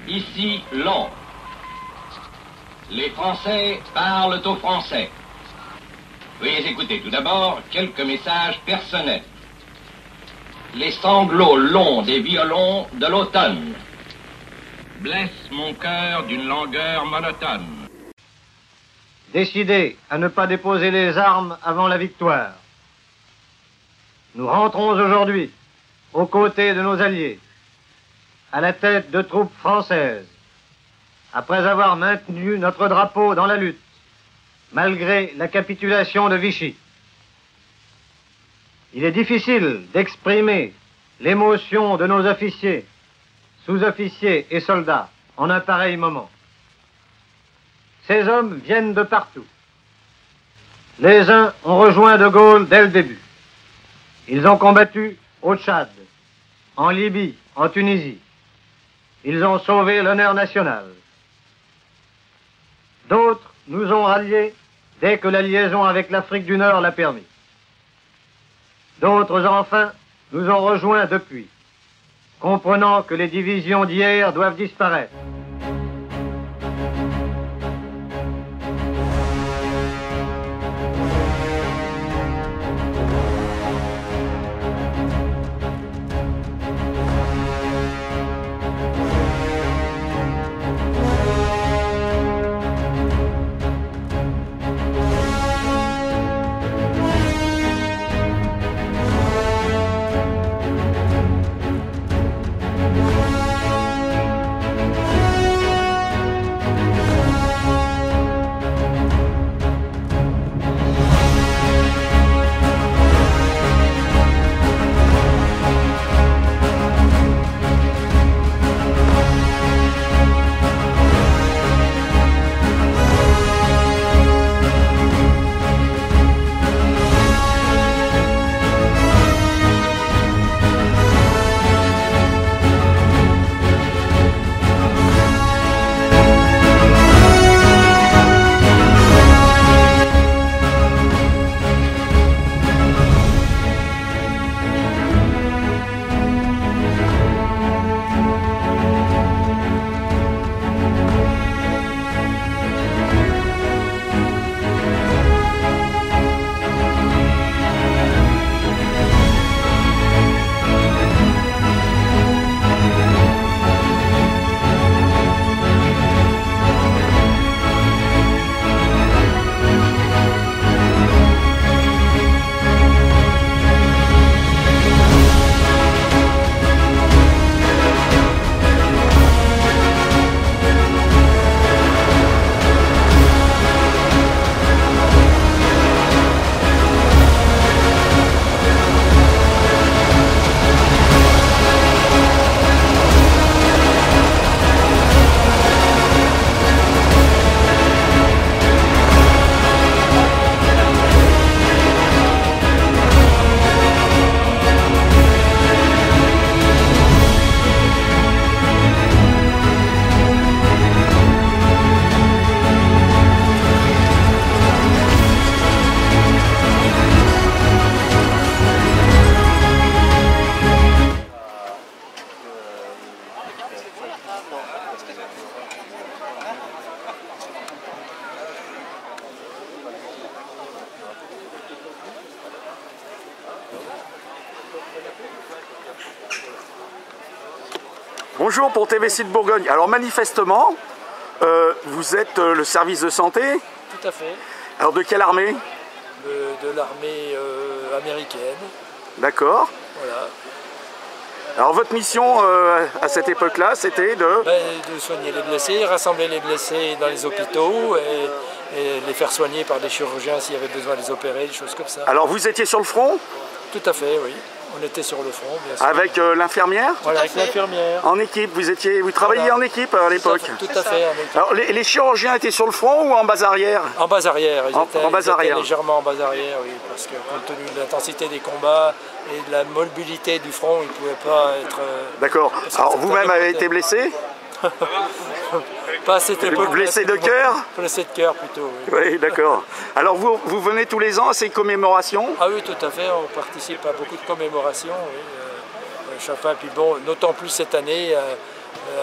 Ici Londres. Les Français parlent aux Français. Veuillez écouter tout d'abord quelques messages personnels. Les sanglots longs des violons de l'automne blessent mon cœur d'une langueur monotone. Décidés à ne pas déposer les armes avant la victoire, nous rentrons aujourd'hui aux côtés de nos alliés, à la tête de troupes françaises, après avoir maintenu notre drapeau dans la lutte, malgré la capitulation de Vichy. Il est difficile d'exprimer l'émotion de nos officiers, sous-officiers et soldats en un pareil moment. Ces hommes viennent de partout. Les uns ont rejoint De Gaulle dès le début. Ils ont combattu au Tchad, en Libye, en Tunisie. Ils ont sauvé l'honneur national. D'autres nous ont ralliés dès que la liaison avec l'Afrique du Nord l'a permis. D'autres, enfin, nous ont rejoints depuis, comprenant que les divisions d'hier doivent disparaître. Bonjour pour TV Sud Bourgogne. Alors manifestement, vous êtes le service de santé? Tout à fait. Alors de quelle armée? De l'armée américaine. D'accord. Voilà. Alors votre mission à cette époque-là, c'était de soigner les blessés, rassembler les blessés dans les hôpitaux et les faire soigner par des chirurgiens s'il y avait besoin de les opérer, des choses comme ça. Alors vous étiez sur le front? Tout à fait, oui. On était sur le front, bien sûr. Avec l'infirmière? Voilà, avec l'infirmière. En équipe, vous travailliez en équipe à l'époque? Tout à fait, en équipe. Alors les chirurgiens étaient sur le front ou en base arrière? En base arrière, ils étaient légèrement en base arrière, oui, parce que compte tenu de l'intensité des combats et de la mobilité du front, ils ne pouvaient pas être... D'accord. Alors vous-même avez été blessé? Pas à cette époque. Blessé de cœur? Blessé de cœur plutôt, oui. Oui, d'accord. Alors vous venez tous les ans à ces commémorations? Ah oui, tout à fait, on participe à beaucoup de commémorations, oui. Chaque fois, puis bon, d'autant plus cette année,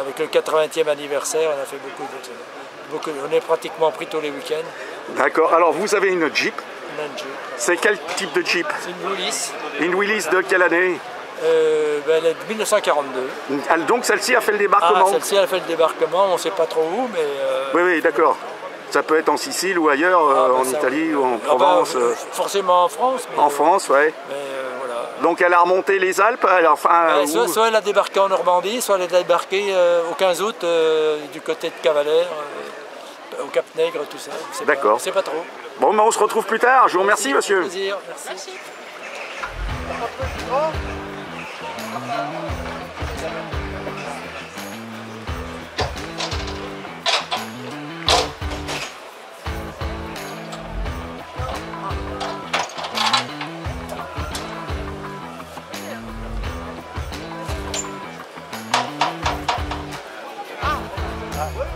Avec le 80e anniversaire, on a fait beaucoup. On est pratiquement pris tous les week-ends. D'accord. Alors vous avez une Jeep. On a une Jeep. C'est quel type de Jeep? C'est une Willys. Une Willys de quelle année? Elle est de 1942. Donc celle-ci a fait le débarquement? Celle-ci a fait le débarquement, on ne sait pas trop où, mais... Oui, d'accord. Ça peut être en Sicile ou ailleurs, en Italie ou en Provence. Forcément en France. Mais, en France, oui. Voilà. Donc elle a remonté les Alpes soit elle a débarqué en Normandie, soit elle a débarqué au 15 août du côté de Cavalère, au Cap Nègre, tout ça. D'accord. C'est pas trop. Bon, on se retrouve plus tard. Je vous remercie, monsieur. Avec plaisir. Merci.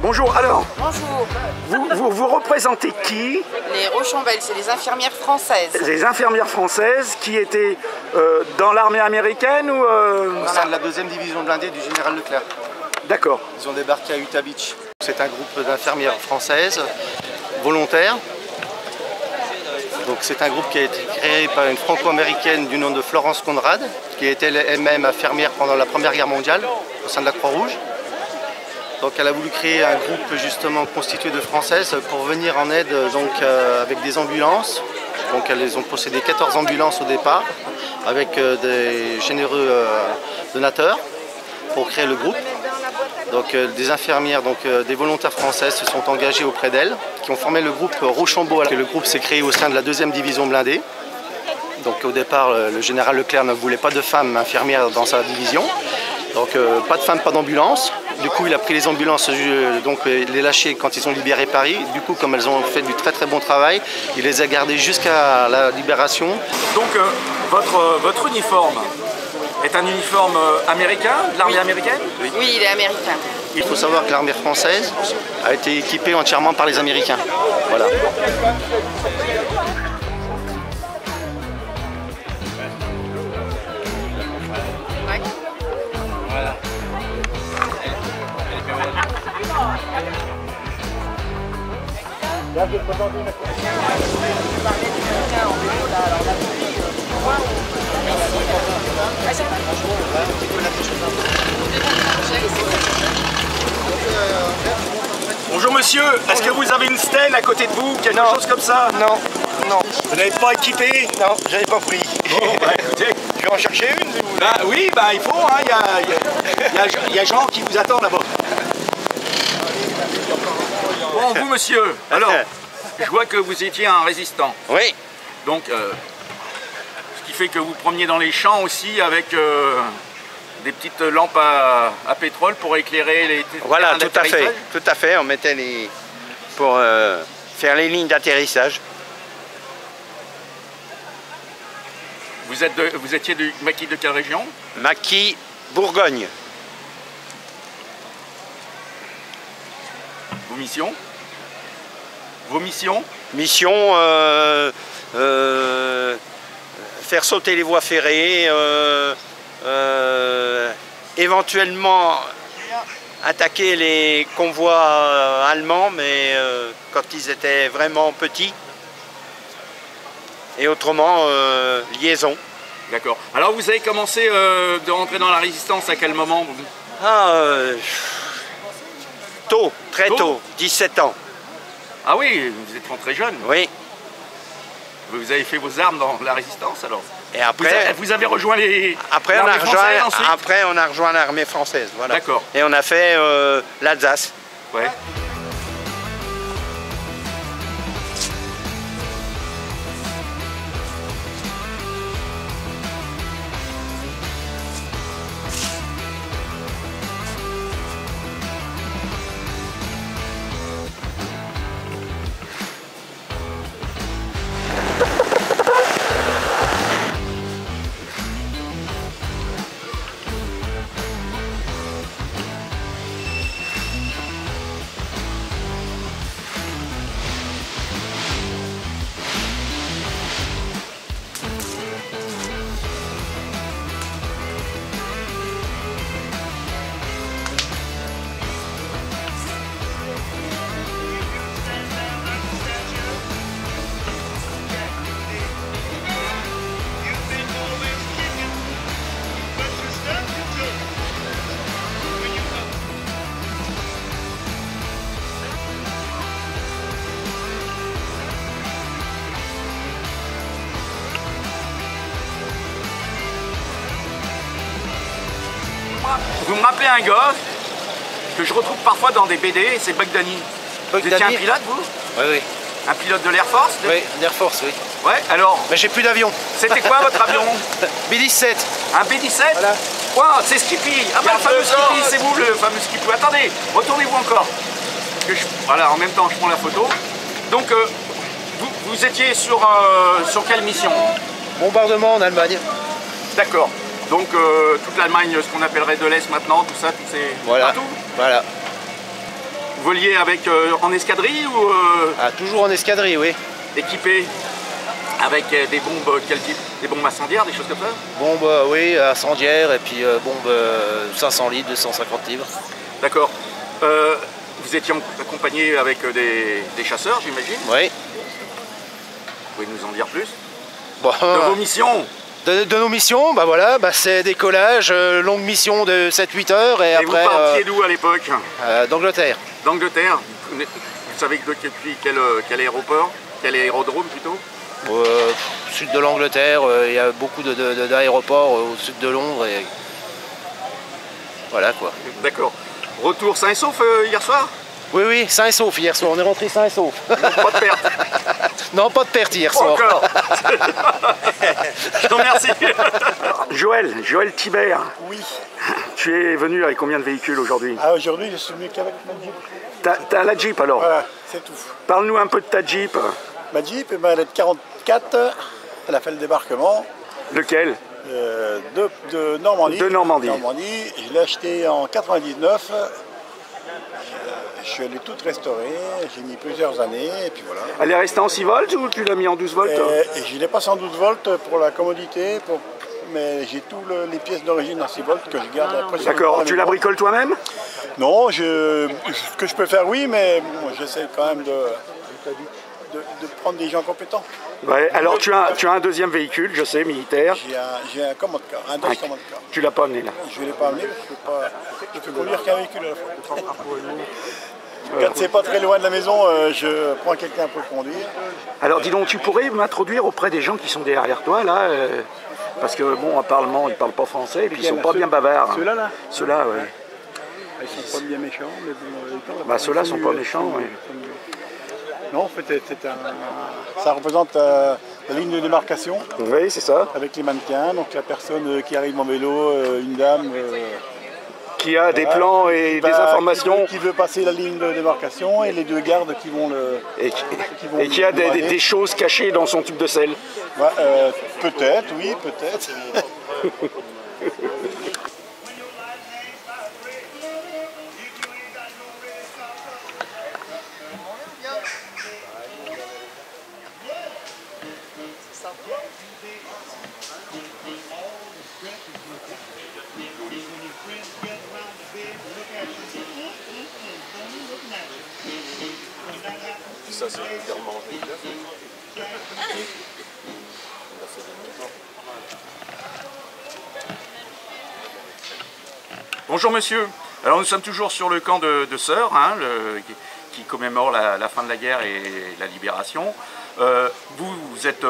Bonjour, alors, Bonjour. vous représentez qui? Les Rochambeau, c'est les infirmières françaises. Les infirmières françaises qui étaient dans l'armée américaine ou Au sein de la 2e division blindée du général Leclerc. D'accord. Ils ont débarqué à Utah Beach. C'est un groupe d'infirmières françaises, volontaires. Donc c'est un groupe qui a été créé par une franco-américaine du nom de Florence Conrad, qui était elle-même infirmière pendant la Première Guerre mondiale, au sein de la Croix-Rouge. Donc elle a voulu créer un groupe justement constitué de Françaises pour venir en aide donc, avec des ambulances. Donc elles ont possédé 14 ambulances au départ avec des généreux donateurs pour créer le groupe. Donc des infirmières, donc des volontaires françaises se sont engagées auprès d'elles, qui ont formé le groupe Rochambeau. Le groupe s'est créé au sein de la 2e division blindée. Donc au départ, le général Leclerc ne voulait pas de femmes infirmières dans sa division. Donc pas de femmes, pas d'ambulance. Du coup, il a pris les ambulances, donc les lâcher quand ils ont libéré Paris. Du coup, comme elles ont fait du très très bon travail, il les a gardées jusqu'à la libération. Donc votre uniforme est un uniforme américain, de l'armée américaine? Oui, il est américain. Il faut savoir que l'armée française a été équipée entièrement par les Américains. Voilà. Bonjour monsieur, est-ce que vous avez une stèle à côté de vous, quelque chose comme ça? Non, non. Vous n'avez pas équipé? Non, j'avais pas pris. Bon, bah, écoutez. Je vais en chercher une si vous voulez. Bah oui, bah il faut, hein, il y a Jean qui vous attend là-bas. Bon, vous monsieur, alors, je vois que vous étiez un résistant. Oui. Donc, ce qui fait que vous promeniez dans les champs aussi avec des petites lampes à pétrole pour éclairer les... Voilà, terrains tout à fait. d'atterrissage. Tout à fait. On mettait les... pour faire les lignes d'atterrissage. Vous étiez du maquis de quelle région? Maquis, Bourgogne. Vos missions? Vos missions? Mission, faire sauter les voies ferrées, éventuellement attaquer les convois allemands, mais quand ils étaient vraiment petits. Et autrement, liaison. D'accord. Alors vous avez commencé de rentrer dans la résistance à quel moment? Tôt, très tôt, 17 ans. Ah oui, vous êtes rentré jeune. Oui. Vous avez fait vos armes dans la résistance alors? Et après, vous avez rejoint les... après on a rejoint l'armée française. Voilà. D'accord. Et on a fait l'Alsace. Ouais. Vous me rappelez un gars que je retrouve parfois dans des BD, c'est Buck Danny. Vous étiez un pilote, vous? Oui, oui. Un pilote de l'Air Force? Oui, l'Air Force, oui. Ouais, alors? Mais j'ai plus d'avion. C'était quoi votre avion? B-17. Un B-17? Voilà. Wow, c'est Skippy. Ah bah le fameux Skippy, c'est vous le fameux Skippy. Attendez, retournez-vous encore. Voilà, en même temps je prends la photo. Donc, vous étiez sur quelle mission? Bombardement en Allemagne. D'accord. Donc toute l'Allemagne, ce qu'on appellerait de l'Est maintenant, tout ça, tout c'est voilà. Partout? Voilà. Vous voliez avec, en escadrille ou Ah, toujours en escadrille, oui. équipé avec des bombes, quel type? Des bombes incendiaires, des choses comme ça? Bombe, oui, incendiaire, et puis bombe 500 litres, 250 livres. D'accord. Vous étiez accompagné avec des chasseurs, j'imagine? Oui. Vous pouvez nous en dire plus? Bon, De vos missions? de nos missions, bah voilà, bah c'est décollage, longue mission de 7-8 heures, et après... vous partiez d'où à l'époque? D'Angleterre. D'Angleterre. Vous savez depuis quel aéroport? Quel aérodrome plutôt? Sud de l'Angleterre, il y a beaucoup d'aéroports au sud de Londres, et voilà quoi. D'accord. Retour sain et sauf hier soir? Oui, oui, sain et sauf hier soir, on est rentré sain et sauf. Pas de perte? Non, pas de perte hier soir. Encore. Je vous remercie. Joël Thibert. Oui. Tu es venu avec combien de véhicules aujourd'hui? Ah, aujourd'hui, je suis venu qu'avec ma Jeep. T'as la Jeep alors? Voilà, c'est tout. Parle-nous un peu de ta Jeep. Ma Jeep, elle est de 44, elle a fait le débarquement. Lequel? De Normandie. De Normandie. Je l'ai acheté en 99. Je l'ai toute restaurée, j'ai mis plusieurs années, et puis voilà. Elle est restée en 6 volts ou tu l'as mis en 12 volts? Et je l'ai passé en 12 volts pour la commodité, mais j'ai toutes les pièces d'origine en 6 volts que je garde après. D'accord, tu la bricoles toi-même? Non, ce que je peux faire, oui, mais bon, j'essaie quand même de prendre des gens compétents. Ouais, alors tu as un deuxième véhicule, je sais, militaire. J'ai un commande-car, un Dodge commande-car. Tu l'as pas amené là? Je ne l'ai pas amené parce que je peux conduire qu'un véhicule à la fois. Quand c'est pas très loin de la maison, je prends quelqu'un pour le conduire. Alors dis donc, tu pourrais m'introduire auprès des gens qui sont derrière toi là parce que bon, apparemment ils parlent pas français et puis ils sont pas bien bavards. Ceux-là là? Ceux-là, ouais. Ils sont pas bien méchants, mais bon, bah ceux-là sont pas méchants, ouais. Non, en fait, ça représente la ligne de démarcation. Oui, c'est ça. Avec les mannequins, donc la personne qui arrive en vélo, une dame. Qui a des plans et des informations. Qui veut passer la ligne de démarcation et les deux gardes qui vont le. Et qui a des choses cachées dans son tube de sel. Ouais, peut-être, oui, peut-être. Ça, c'est légèrement Bonjour monsieur. Alors nous sommes toujours sur le camp de Sœurs, hein, qui commémore la fin de la guerre et la libération. Vous êtes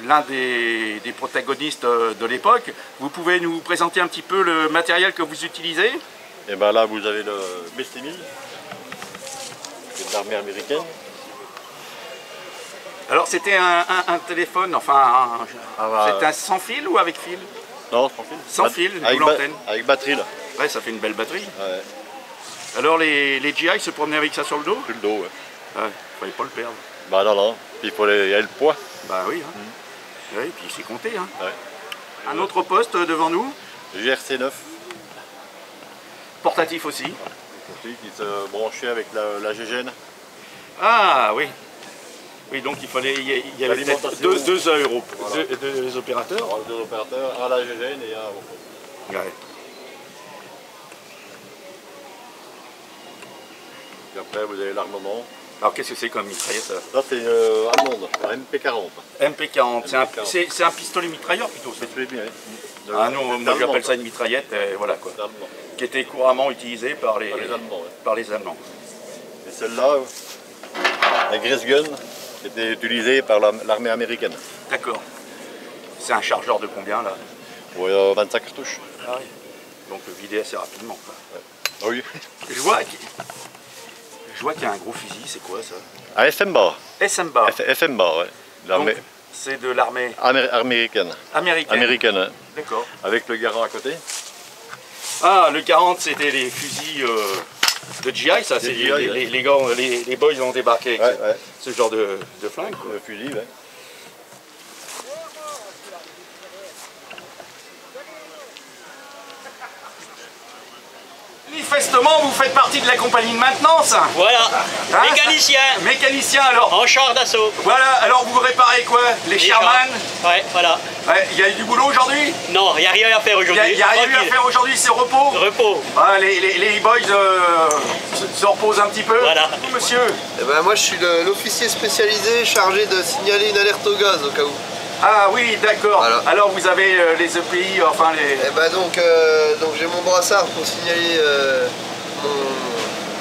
l'un des protagonistes de l'époque. Vous pouvez nous présenter un petit peu le matériel que vous utilisez? Et bien là, vous avez le B-1000, c'est de l'armée américaine. Alors c'était un téléphone, enfin, c'est un sans fil ou avec fil? Non, sans fil. Sans fil, avec l'antenne. Avec batterie là. Ouais, ça fait une belle batterie. Ouais. Alors les GI se promenaient avec ça sur le dos? Sur le dos, ouais. Ouais, fallait pas le perdre. Bah non. Puis il y a le poids. Bah oui, hein. Ouais, puis c'est compté, hein. Ouais. Un autre poste devant nous? GRC 9. Portatif aussi. Qui se branchait avec la GGN. Ah oui. Oui, donc il y avait peut-être deux opérateurs. Alors, deux opérateurs, un à la GGN et un au fond. Ouais. Et après vous avez l'armement. Alors qu'est-ce que c'est comme mitraillette ça? Ça c'est allemande, MP40. MP40, c'est un pistolet mitrailleur plutôt. Ah non, moi j'appelle ça une mitraillette, voilà quoi. Qui était couramment utilisée par les Allemands. Ouais. Par les Allemands. Et celle-là, la Grace Gun, qui était utilisée par l'armée américaine. D'accord. C'est un chargeur de combien là? Ouais, 25 cartouches. Ah oui. Donc vider assez rapidement. Quoi. Ah oui. Je vois qu'il y a un gros fusil, c'est quoi ça? Un FMBA. SMBA. FMBA, ouais. C'est de l'armée Américaine. américaine. Ouais. D'accord. Avec le garant à côté. Ah, le 40, c'était les fusils de GI, ça. C'est les gars, les boys ont débarqué avec ce genre de flingue. Le fusil, ouais. Manifestement, vous faites partie de la compagnie de maintenance. Voilà, Hein? mécanicien. Mécanicien alors. En char d'assaut. Voilà, alors vous réparez quoi? Les Sherman? Ouais, voilà. Ouais, il y a eu du boulot aujourd'hui? Non, il n'y a rien à faire aujourd'hui. Il n'y a rien eu à faire aujourd'hui, c'est repos? Repos. Ah, les boys se reposent un petit peu. Voilà. Monsieur? Eh ben, moi je suis l'officier spécialisé chargé de signaler une alerte au gaz au cas où. Ah oui, d'accord. Voilà. Alors vous avez les EPI, enfin les... Eh ben donc j'ai mon brassard pour signaler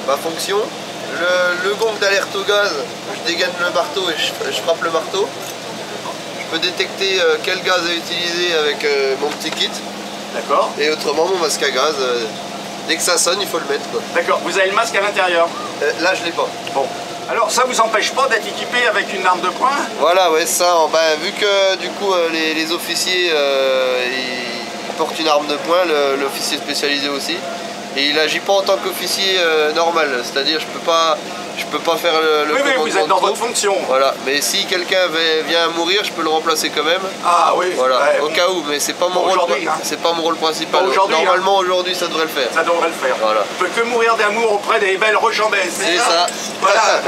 ma fonction. Le gong d'alerte au gaz, je dégaine le marteau et je frappe le marteau. Je peux détecter quel gaz est utilisé avec mon petit kit. D'accord. Et autrement mon masque à gaz, dès que ça sonne il faut le mettre. D'accord, vous avez le masque à l'intérieur? Là je l'ai pas. Bon. Alors ça vous empêche pas d'être équipé avec une arme de poing? Voilà, ouais, ça, vu que du coup les officiers ils portent une arme de poing, l'officier spécialisé aussi, et il agit pas en tant qu'officier normal, c'est-à-dire je peux pas faire le oui, commandement vous êtes dans de votre troupe. fonction. Voilà, mais si quelqu'un vient à mourir, je peux le remplacer quand même. Ah oui. Voilà, ouais, au cas où, mais c'est pas mon rôle. C'est pas mon rôle principal. Normalement aujourd'hui ça devrait le faire. Ça devrait le faire. Voilà. On peut que mourir d'amour auprès des belles rechambaises. C'est ça. Voilà.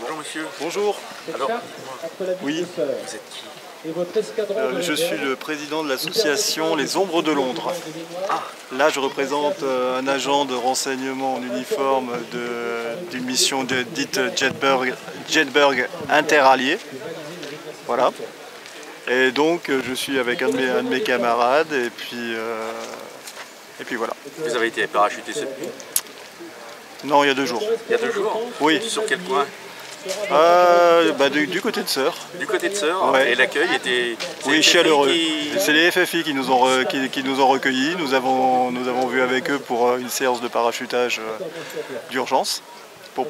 Bonjour monsieur. Bonjour. Alors, oui. Vous êtes qui? Je suis le président de l'association Les Ombres de Londres. Là, je représente un agent de renseignement en uniforme d'une mission dite Jedburgh interallié. Voilà. Et donc, je suis avec un de mes camarades et puis voilà. Vous avez été parachuté cette nuit? Non, il y a 2 jours. Il y a 2 jours? Oui. Sur quel coin? Du côté de Sœur. Du côté de Sœur, ouais. Et l'accueil était... Oui, chaleureux. C'est les FFI qui nous ont recueillis. Nous avons vu avec eux pour une séance de parachutage d'urgence pour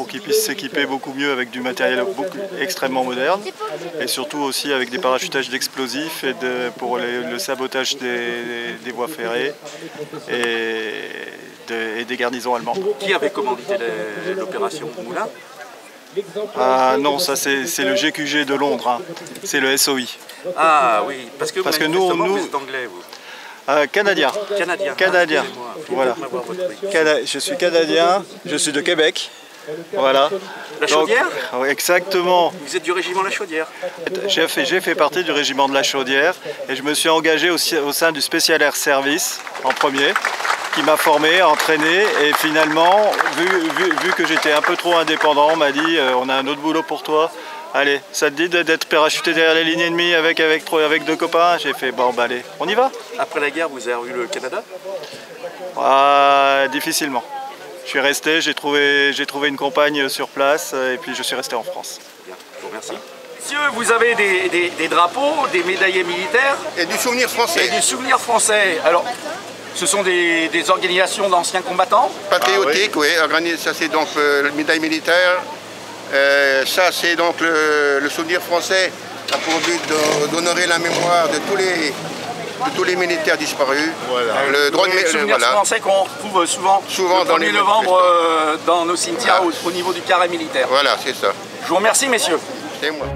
qu'ils puissent s'équiper beaucoup mieux avec du matériel extrêmement moderne et surtout aussi avec des parachutages d'explosifs et pour le sabotage des voies ferrées et des garnisons allemandes. Qui avait commandité l'opération Moulin? Ah non, ça c'est le GQG de Londres, hein. C'est le SOI. Ah oui, parce que nous vous êtes anglais, vous. Canadien. Canadien. Voilà. Je suis canadien, je suis de Québec. Voilà. La Chaudière? Oui, exactement. Vous êtes du régiment La Chaudière? J'ai fait partie du régiment de La Chaudière et je me suis engagé au sein du Special Air Service en premier, qui m'a formé, entraîné et finalement, vu que j'étais un peu trop indépendant, on m'a dit on a un autre boulot pour toi. Allez, ça te dit d'être parachuté derrière les lignes ennemies avec 2 copains? J'ai fait bon bah allez, on y va. Après la guerre, vous avez revu le Canada? Difficilement. Je suis resté, j'ai trouvé une compagne sur place et puis je suis resté en France. Bien, je vous remercie. Monsieur, vous avez des drapeaux, des médaillés militaires? Et du souvenir français. Et du souvenir français. Alors, ce sont des organisations d'anciens combattants? Patriotiques, oui. Ça c'est donc le médaille militaire. Ça c'est donc le souvenir français a pour but d'honorer la mémoire de tous les militaires disparus. Voilà. Le souvenir français qu'on retrouve souvent le 1er novembre dans nos cimetières au niveau du carré militaire. Voilà, c'est ça. Je vous remercie messieurs. C'est moi.